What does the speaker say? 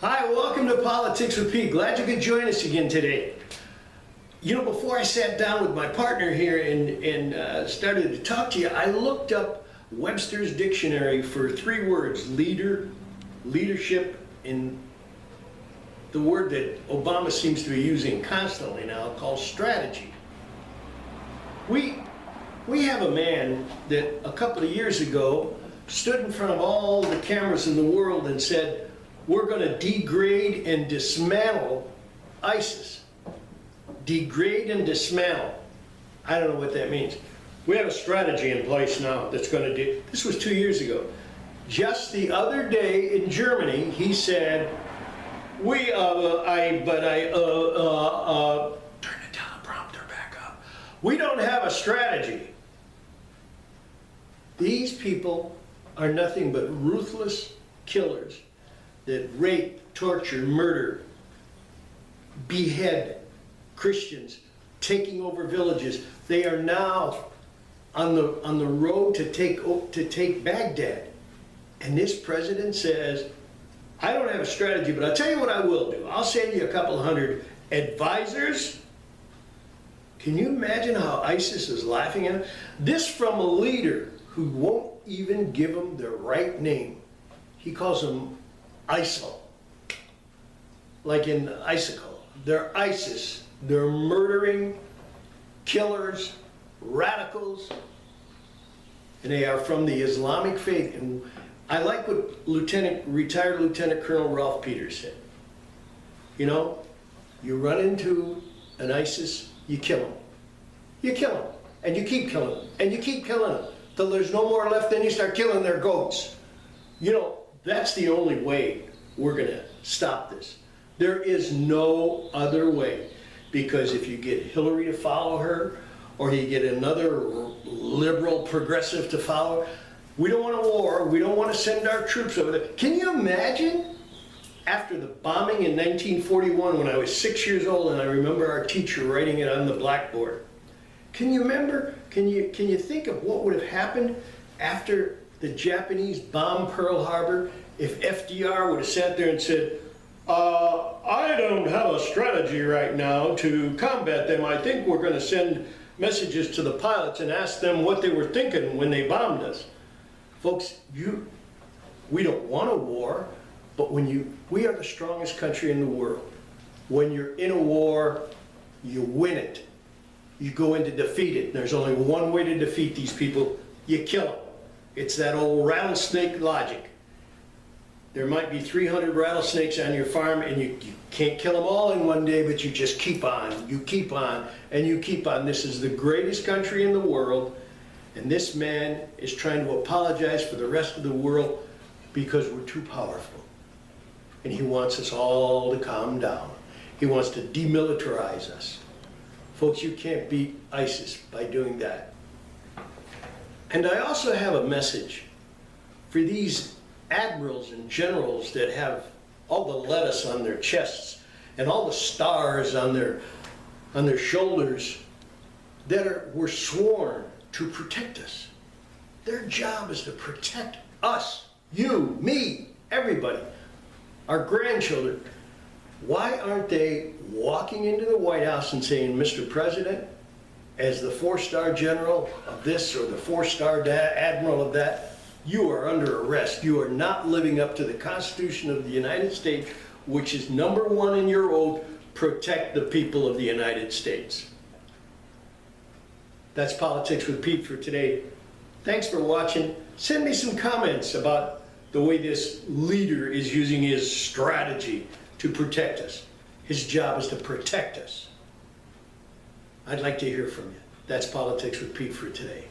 Hi, welcome to Politics with Pete. Glad you could join us again today. You know, before I sat down with my partner here and started to talk to you, I looked up Webster's dictionary for 3 words: leader, leadership, and the word that Obama seems to be using constantly now called strategy. We have a man that a couple of years ago stood in front of all the cameras in the world and said, we're going to degrade and dismantle ISIS. Degrade and dismantle. I don't know what that means. We have a strategy in place now that's going to do. This was 2 years ago. Just the other day in Germany, he said, turn the teleprompter back up. We don't have a strategy. These people are nothing but ruthless killers that rape, torture, murder, behead Christians, taking over villages. They are now on the road to take Baghdad. And this president says, I don't have a strategy, but I'll tell you what I will do. I'll send you a couple hundred advisors. Can you imagine how ISIS is laughing at him? This from a leader who won't even give them their right name. He calls them ISIL, like in icicle. They're ISIS. They're murdering killers, radicals, and they are from the Islamic faith. And I like what retired Lieutenant Colonel Ralph Peters said. You know, you run into an ISIS, you kill them. You kill them, and you keep killing them, and you keep killing them, till there's no more left, then you start killing their goats. You know, that's the only way we're going to stop this. There is no other way, because if you get Hillary to follow her, or you get another liberal progressive to follow her, we don't want a war. We don't want to send our troops over there. Can you imagine after the bombing in 1941 when I was 6 years old, and I remember our teacher writing it on the blackboard? Can you remember, can you think of what would have happened after the Japanese bombed Pearl Harbor if FDR would have sat there and said, I don't have a strategy right now to combat them. I think we're going to send messages to the pilots and ask them what they were thinking when they bombed us. Folks, we don't want a war, but we are the strongest country in the world. When you're in a war, you win it. You go in to defeat it. There's only one way to defeat these people. You kill them. It's that old rattlesnake logic. There might be 300 rattlesnakes on your farm, and you can't kill them all in one day, but you just keep on. You keep on, and you keep on. This is the greatest country in the world, and this man is trying to apologize for the rest of the world because we're too powerful. And he wants us all to calm down. He wants to demilitarize us. Folks, you can't beat ISIS by doing that. And I also have a message for these admirals and generals that have all the lettuce on their chests and all the stars on their shoulders that were sworn to protect us. Their job is to protect us, you, me, everybody, our grandchildren. Why aren't they walking into the White House and saying, Mr. President, as the 4-star general of this or the 4-star admiral of that, you are under arrest. You are not living up to the Constitution of the United States, which is #1 in your oath: protect the people of the United States. That's Politics with Pete for today. Thanks for watching. Send me some comments about the way this leader is using his strategy to protect us. His job is to protect us. I'd like to hear from you. That's Politics with Pete for today.